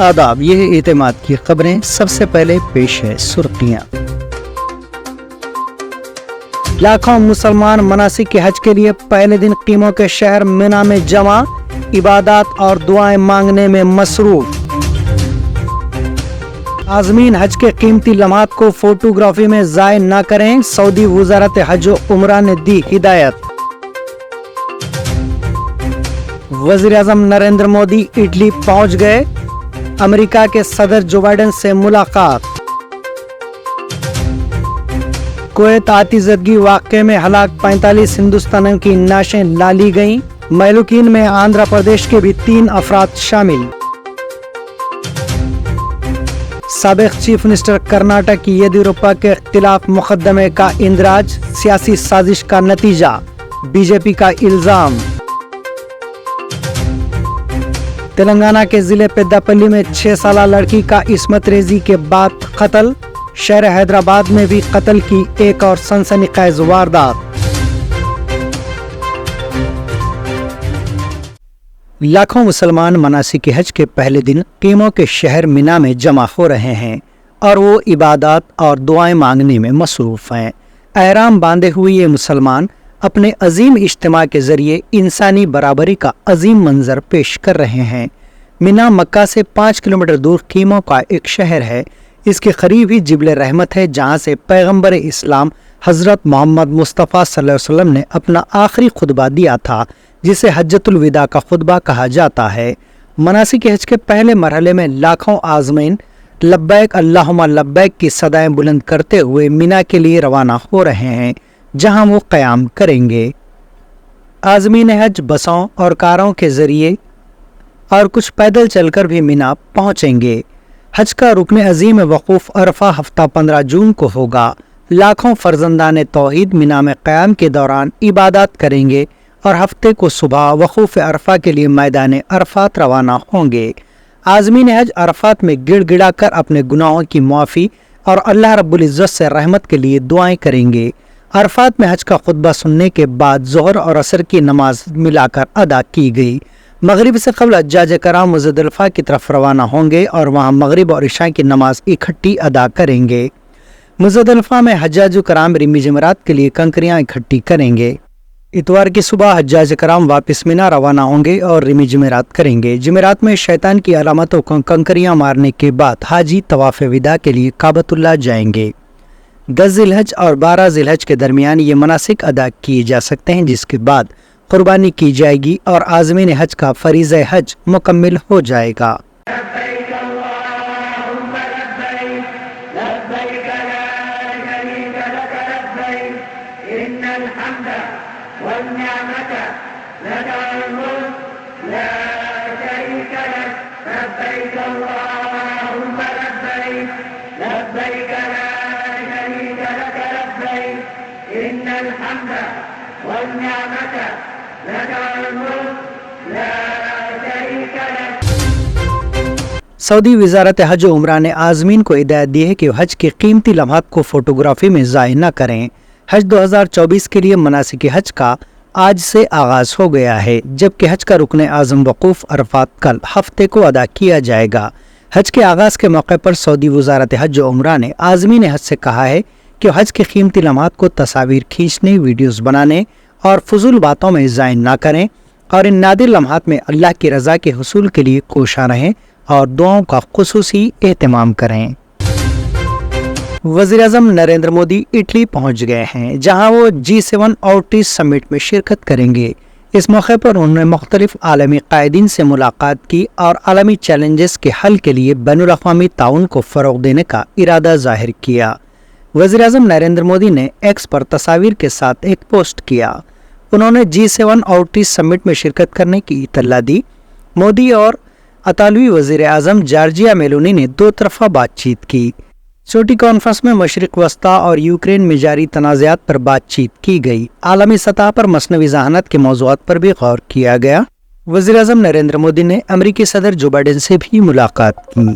आदाब, ये है एतमाद की खबरें। सबसे पहले पेश है सुर्खियां। लाखों मुसलमान मनासिक के हज के लिए पहले दिन कीमों के शहर मिना में जमा, इबादत और दुआएं मांगने में मसरूफ। आज़मीन हज के कीमती लम्हात को फोटोग्राफी में ज़ाय न करें, सऊदी वज़ारत हज व उम्रा ने दी हिदायत। वज़ीर आज़म नरेंद्र मोदी इटली पहुंच गए, अमेरिका के सदर जो बाइडेन से मुलाकात। कुवैत आतिशबाजी वाक़े में हलाक 45 हिंदुस्तानियों की नाशें ला ली गईं। महलूकीन में आंध्र प्रदेश के भी 3 अफराद शामिल। साबिक चीफ मिनिस्टर कर्नाटक येदियुरप्पा के खिलाफ मुकदमे का इंदराज, सियासी साजिश का नतीजा, बीजेपी का इल्जाम। तेलंगाना के जिले पेद्दापल्ली में 6 साला लड़की का इस्मत रेजी के बाद कत्ल। शहर हैदराबाद में भी कत्ल की एक और सनसनीखेज वारदात। लाखों मुसलमान मनासिक हज के पहले दिन कीमों के शहर मिना में जमा हो रहे हैं और वो इबादत और दुआएं मांगने में मसरूफ हैं। एहराम बांधे हुए ये मुसलमान अपने अजीम इज्तिमा के जरिए इंसानी बराबरी का अजीम मंजर पेश कर रहे हैं। मिना मक्का से 5 किलोमीटर दूर कीमों का एक शहर है। इसके करीब ही जिबल रहमत है, जहाँ से पैगम्बर इस्लाम हजरत मोहम्मद मुस्तफ़ा सल्लल्लाहु अलैहि वसल्लम ने अपना आखिरी खुतबा दिया था, जिसे हज्जतुल विदा का खुतबा कहा जाता है। मनासिक हज के पहले मरहले में लाखों आज़मीन लब्बैक अल्लाहुम्मा लब्बैक की सदाएं बुलंद करते हुए मिना के लिए रवाना हो रहे हैं, जहां वो क़याम करेंगे। आज़मीन हज बसों और कारों के जरिए और कुछ पैदल चलकर भी मिना पहुंचेंगे। हज का रुकन अजीम वकूफ़ अरफा हफ्ता 15 जून को होगा। लाखों फर्जंदान तौहीद मिना में क़याम के दौरान इबादत करेंगे और हफ्ते को सुबह वकूफ़ अरफा के लिए मैदान अरफात रवाना होंगे। आज़मीन हज अरफात में गिड़गिड़ा कर अपने गुनाहों की माफ़ी और अल्लाह रब्बुल इज़्ज़त से रहमत के लिए दुआएं करेंगे। अरफात में हज का खुतबा सुनने के बाद ज़ोहर और असर की नमाज मिलाकर अदा की गई। मगरिब से क़ब्ल हज्जाज कराम मुज़दलिफ़ा की तरफ रवाना होंगे और वहाँ मगरिब और इशा की नमाज इकट्ठी अदा करेंगे। मुज़दलिफ़ा में हज्जाज कराम रिमी जमरात के लिए कंकरियाँ इकट्ठी करेंगे। इतवार की सुबह हज्जाज कराम वापस मिना रवाना होंगे और रिमी जमेरात करेंगे। जमेरात में शैतान की अलामतों को कंकरियां मारने के बाद हाजी तवाफ़ विदा के लिए काबतुल्लाह जाएंगे। 10 ज़िलहज और 12 ज़िलहज के दरमियान ये मनासिक अदा किए जा सकते हैं, जिसके बाद कुर्बानी की जाएगी और आज़मीन हज का फरीज़े हज मुकम्मिल हो जाएगा। सऊदी वज़ारत हज व उम्रा ने आज़मीन को हिदायत दी है कि हज के कीमती लम्हात को फोटोग्राफी में ज़ाय न करें। हज 2024 के लिए मनासिक हज का आज से आगाज़ हो गया है, जबकि हज का रुकन आज़म वकूफ़ अरफात कल हफ्ते को अदा किया जाएगा। हज के आगाज़ के मौके पर सऊदी वज़ारत हज व उम्रा ने आज़मीन हज से कहा है कि हज के कीमती लम्हात को तस्वीर खींचने, वीडियोज़ बनाने और फजूल बातों में ज़ाय न करें और इन नादिर लम्हात में अल्लाह की रज़ा के हुसूल के लिए कोशा रहें और दुआओं का खुसूसी एहतमाम करें। वज़ीर आज़म नरेंद्र मोदी इटली पहुंच गए हैं, जहां वो G7 आउटरीच समिट में शिरकत करेंगे। इस मौके पर उन्होंने मुख्तलिफ आलमी कायदीन से मुलाकात की और आलमी चैलेंजेस के हल के लिए बैनुल अक़वामी ताउन को फ़रोग़ देने का इरादा ज़ाहिर किया। वज़ीर आज़म नरेंद्र मोदी ने एक्स पर तस्वीर के साथ एक पोस्ट किया। उन्होंने G7 आउटरीच समिट में शिरकत करने की इत्तला दी। मोदी और अतालवी वज़ीर आज़म जॉर्जिया मेलोनी ने 2 तरफ़ा बातचीत की। छोटी कॉन्फ्रेंस में मशरिक़ वस्ता और यूक्रेन में जारी तनाज़ात पर बातचीत की गई। आलमी सतह पर मसनवी ज़हानत के मौज़ूआत पर भी गौर किया गया। वज़ीर आज़म नरेंद्र मोदी ने अमेरिकी सदर जो बाइडेन से भी मुलाकात की।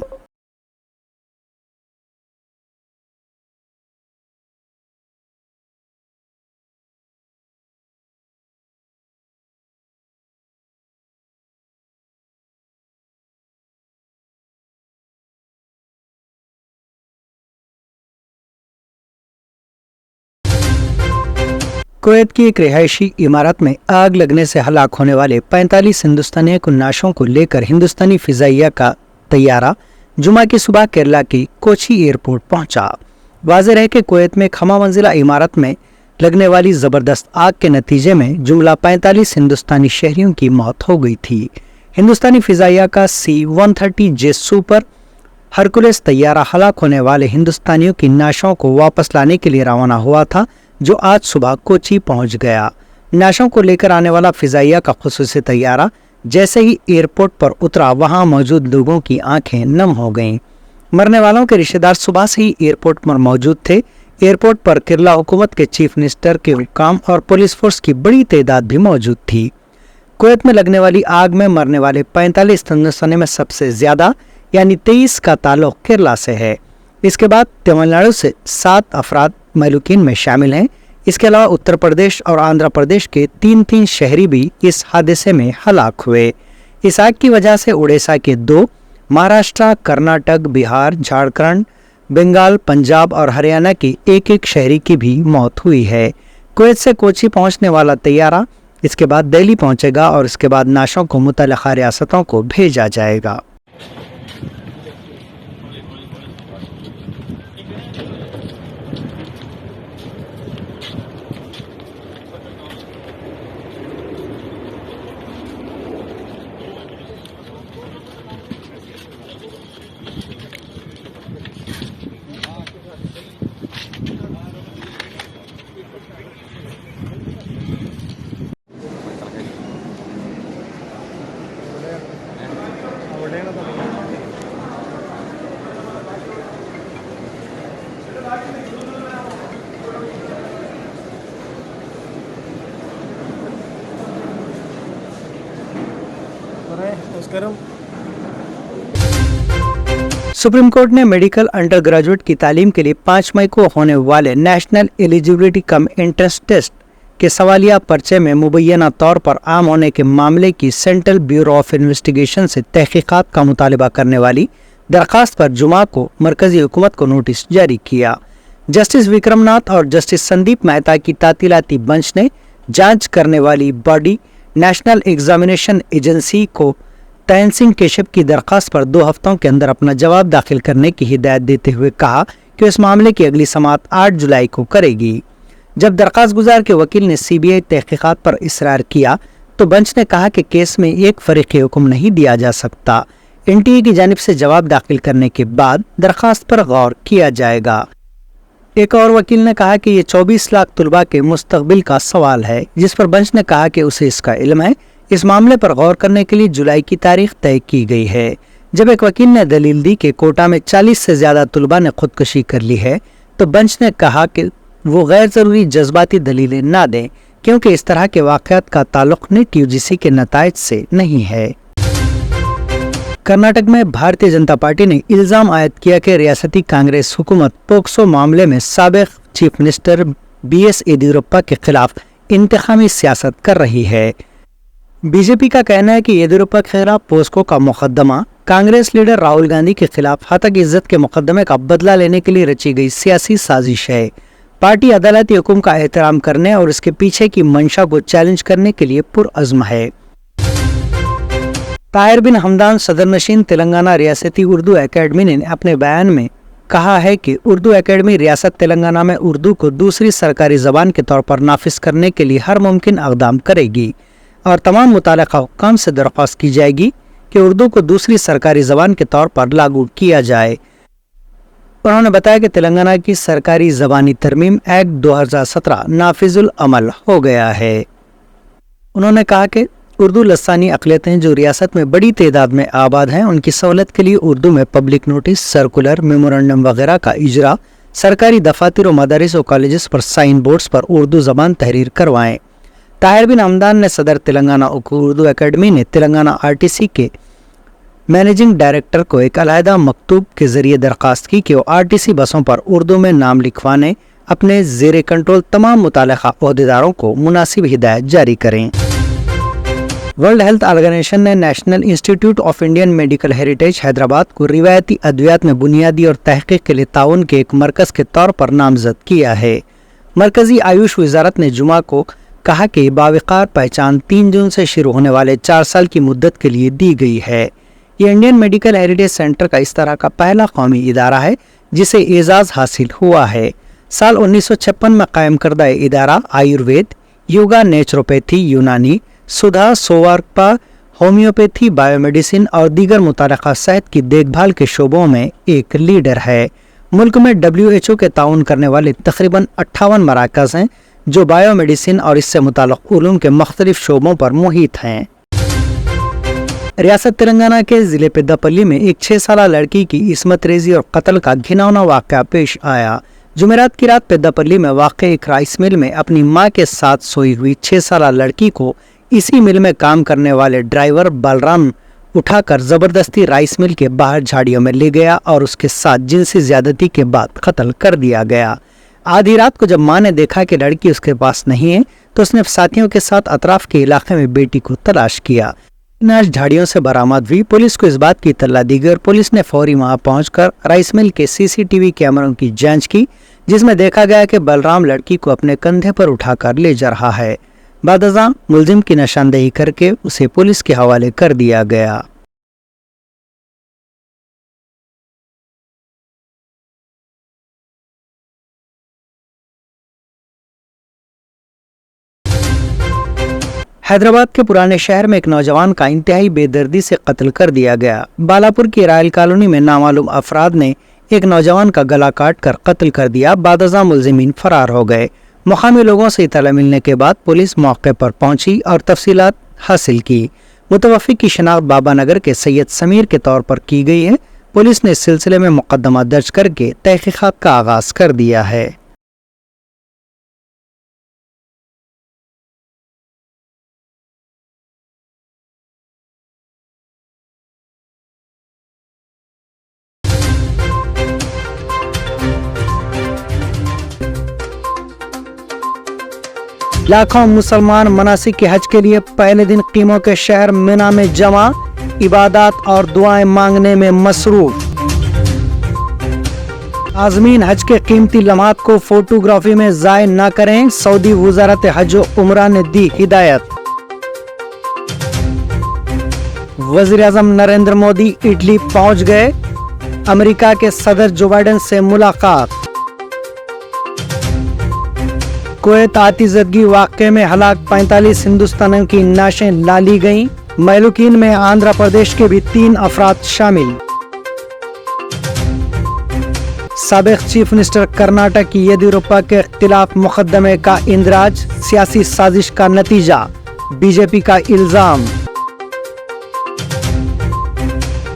کویت کی ایک رہائشی عمارت میں آگ لگنے سے ہلاک ہونے والے 45 ہندوستانی نعشوں کو لے کر ہندوستانی فضائیہ کا طیارہ جمعہ کی صبح کیرلا کی کوچی ایئرپورٹ پہنچا۔ واضح ہے کہ کویت میں خما منزلہ عمارت میں لگنے والی زبردست آگ کے نتیجے میں جملہ 45 ہندوستانی شہریوں کی موت ہو گئی تھی۔ ہندوستانی فضائیہ کا C-130J سپر ہرکولس طیارہ ہلاک ہونے والے ہندوستانیوں کی نعشوں کو واپس لانے کے لیے روانہ ہوا تھا، جو آج صبح کوچی پہنچ گیا۔ نعشوں کو لے کر آنے والا فضائیہ کا خصوصی طیارہ جیسے ہی ایئرپورٹ پر اترا، وہاں موجود لوگوں کی آنکھیں نم ہو گئیں۔ مرنے والوں کے رشتہ دار صبح سے ہی ایئرپورٹ پر موجود تھے۔ ایئرپورٹ پر کیرلا حکومت کے چیف منسٹر کے حکام اور پولیس فورس کی بڑی تعداد بھی موجود تھی۔ کویت میں لگنے والی آگ میں مرنے والے 45 ہندوستانیوں میں سب سے زیادہ یعنی 23 کا تعلق کیرلا سے ہے۔ اس کے بعد تمل ناڈو سے 7 افراد مہلوکین میں شامل ہیں۔ اس کے علاوہ اتر پردیش اور آندھرا پردیش کے 3 شہری بھی اس حادثے میں ہلاک ہوئے۔ اس آگ کی وجہ سے اڑیسہ کے 2، مہاراشٹر، کرناٹک، بہار، جھارکھنڈ، بنگال، پنجاب اور ہریانہ کی 1 شہری کی بھی موت ہوئی ہے۔ کویت سے کوچی پہنچنے والا طیارہ اس کے بعد دہلی پہنچے گا اور اس کے بعد نعشوں کو متعلقہ ریاستوں کو بھیجا جائے گا۔ سپریم کورٹ نے میڈیکل انڈر گریجویٹ کی تعلیم کے لیے 5 مئی کو ہونے والے نیشنل ایلیجیبلٹی کم انٹرنس ٹیسٹ کے سوالیہ پرچے میں مبینہ طور پر عام ہونے کے معاملے کی سینٹرل بیورو آف انویسٹیگیشن سے تحقیقات کا مطالبہ کرنے والی درخواست پر جمعہ کو مرکزی حکومت کو نوٹس جاری کیا۔ جسٹس وکرم ناتھ اور جسٹس سندیپ مہتا کی تعطیلاتی بنچ نے جانچ کرنے والی باڈی نیشنل ایگزامینیشن ایجنسی کو تین سنگھ کیشب کی درخواست پر 2 ہفتوں کے اندر اپنا جواب داخل کرنے کی ہدایت دیتے ہوئے کہا کہ اس معاملے کی اگلی سماعت 8 جولائی کو کرے گی۔ جب درخواست گزار کے وکیل نے CBI تحقیقات پر اصرار کیا تو بنچ نے کہا کہ کیس میں ایک فریقی حکم نہیں دیا جا سکتا۔ NTA کی جانب سے جواب داخل کرنے کے بعد درخواست پر غور کیا جائے گا۔ ایک اور وکیل نے کہا کہ یہ 24 لاکھ طلباء کے مستقبل کا سوال ہے، جس پر بنچ نے کہا کہ اسے اس کا علم ہے۔ اس معاملے پر غور کرنے کے لیے جولائی کی تاریخ طے کی گئی ہے۔ جب ایک وکیل نے دلیل دی کہ کوٹا میں 40 سے زیادہ طلباء نے خودکشی کر لی ہے تو بنچ نے کہا کہ وہ غیر ضروری جذباتی دلیلیں نہ دیں، کیونکہ اس طرح کے واقعات کا تعلق نیٹ UGC کے نتائج سے نہیں ہے۔ کرناٹک میں بھارتیہ جنتا پارٹی نے الزام عائد کیا کہ ریاستی کانگریس حکومت پوکسو معاملے میں سابق چیف منسٹر BS یدیورپا کے خلاف انتخابی سیاست کر رہی ہے۔ BJP کا کہنا ہے کہ یدیورپا کے خلاف پوسکو کا مقدمہ کانگریس لیڈر راہل گاندھی کے خلاف ہتک عزت کے مقدمے کا بدلہ لینے کے لیے رچی گئی سیاسی سازش ہے۔ پارٹی عدالتی حکم کا احترام کرنے اور اس کے پیچھے کی منشا کو چیلنج کرنے کے لیے پرعزم ہے۔ طاہر بن حمدان صدر نشین تلنگانہ ریاستی اردو اکیڈمی نے اپنے بیان میں کہا ہے کہ اردو اکیڈمی ریاست تلنگانہ میں اردو کو دوسری سرکاری زبان کے طور پر نافذ کرنے کے لیے ہر ممکن اقدام کرے گی اور تمام متعلقہ حکام سے درخواست کی جائے گی کہ اردو کو دوسری سرکاری زبان کے طور پر لاگو کیا جائے۔ انہوں نے بتایا کہ تلنگانہ کی سرکاری زبانی ترمیم ایکٹ 2017 نافذ العمل ہو گیا ہے۔ انہوں نے کہا کہ اردو لسانی اقلیتیں جو ریاست میں بڑی تعداد میں آباد ہیں، ان کی سہولت کے لیے اردو میں پبلک نوٹس، سرکولر، میمورنڈم وغیرہ کا اجرا سرکاری دفاتر و مدارس و کالجز پر سائن بورڈز پر اردو زبان تحریر کروائیں۔ طاہر بن حمدان نے صدر تلنگانہ اردو اکیڈمی نے تلنگانہ RTC کے مینیجنگ ڈائریکٹر کو ایک علیحدہ مکتوب کے ذریعے درخواست کی کہ وہ RTC بسوں پر اردو میں نام لکھوانے اپنے زیر کنٹرول تمام متعلقہ عہدیداروں کو مناسب ہدایت جاری کریں۔ ورلڈ ہیلتھ آرگنائزیشن نے نیشنل انسٹی ٹیوٹ of Indian medical heritage Hyderabad کو روایتی ادویات میں بنیادی اور تحقیق کے لیے تعاون کے ایک مرکز کے طور پر نامزد کیا ہے۔ मरकजी आयुष वजारत ने जुमा को कहा कि बावकार पहचान 3 जून से शुरू होने वाले 4 साल की मुद्दत के लिए दी गई है। ये इंडियन मेडिकल हेरिटेज सेंटर का इस तरह का पहला कौमी इदारा है जिसे एजाज हासिल हुआ है। साल 1956 में कायम करदा इदारा आयुर्वेद, योगा, नेचुरोपैथी, यूनानी, सुधा, सोवार्पा, होम्योपैथी, बायोमेडिसिन और दीगर मुताल्लिका सेहत की देखभाल के शोबों में एक लीडर है। मुल्क में WHO के ताउन करने वाले तकरीबन 58 मराकज़ हैं जो बायोमेडिसिन और इससे मुताल्लिक़ उलूम के मुख्तलिफ शोबों पर मुहित हैं। रियासत तेलंगाना के ज़िले पेद्दापल्ली में एक 6 साला लड़की की इस्मत रेजी और कत्ल का घिनौना वाक़या पेश आया। जुमेरात की रात पेद्दापल्ली में वाक़ एक राइस मिल में अपनी मां के साथ सोई हुई 6 साला लड़की को इसी मिल में काम करने वाले ड्राइवर बलराम उठाकर जबरदस्ती राइस मिल के बाहर झाड़ियों में ले गया और उसके साथ जिनसी ज्यादती के बाद कत्ल कर दिया गया। आधी रात को जब मां ने देखा कि लड़की उसके पास नहीं है तो उसने साथियों के साथ अतराफ के इलाके में बेटी को तलाश किया। नाश झाड़ियों से बरामद हुई। पुलिस को इस बात की इत्तला दी गई और पुलिस ने फौरी वहां पहुंचकर राइस मिल के CCTV कैमरों की जांच की, जिसमें देखा गया कि बलराम लड़की को अपने कंधे पर उठाकर ले जा रहा है। बादजा मुलजिम की निशानदेही करके उसे पुलिस के हवाले कर दिया गया। हैदराबाद के पुराने शहर में एक नौजवान का इंतहाई बेदर्दी से कत्ल कर दिया गया। बालापुर की रायल कॉलोनी में नामालूम अफराद ने एक नौजवान का गला काट कर कत्ल कर दिया। बादजा मुलजिमीन फरार हो गए। मुकामी लोगों से इत्तला मिलने के बाद पुलिस मौके पर पहुंची और तफसीलात हासिल की। मुतवफ़्फ़ी की शनाख्त बाबा नगर के सैयद समीर के तौर पर की गई है। पुलिस ने इस सिलसिले में मुकदमा दर्ज करके तहकीकात का आगाज कर दिया है। लाखों मुसलमान मनासिक के हज के लिए पहले दिन कीमों के शहर मिना में जमा, इबादत और दुआएं मांगने में मसरूफ। आज़मीन हज के कीमती लम्हात को फोटोग्राफी में ज़ाय न करें, सऊदी वज़ारत हज व उम्रा ने दी हिदायत। वज़ीर-ए-आज़म नरेंद्र मोदी इटली पहुंच गए। अमेरिका के सदर जो बाइडेन से मुलाकात। कुवैत आतिशबाजी वाक़े में हलाक 45 हिंदुस्तानियों की नाशें लाली गईं। महलूकीन में आंध्र प्रदेश के भी 3 अफराद शामिल। साबिक चीफ मिनिस्टर कर्नाटक येदियुरप्पा के खिलाफ मुकदमे का इंदराज, सियासी साजिश का नतीजा, बीजेपी का इल्जाम।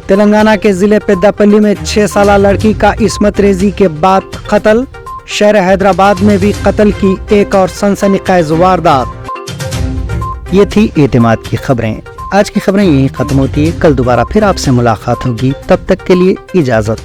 तेलंगाना के जिले पेद्दापल्ली में 6 साला लड़की का इस्मत रेजी के बाद कत्ल। शहर हैदराबाद में भी कत्ल की एक और सनसनीखेज वारदात। ये थी एतमाद की खबरें। आज की खबरें यहीं खत्म होती है। कल दोबारा फिर आपसे मुलाकात होगी। तब तक के लिए इजाजत।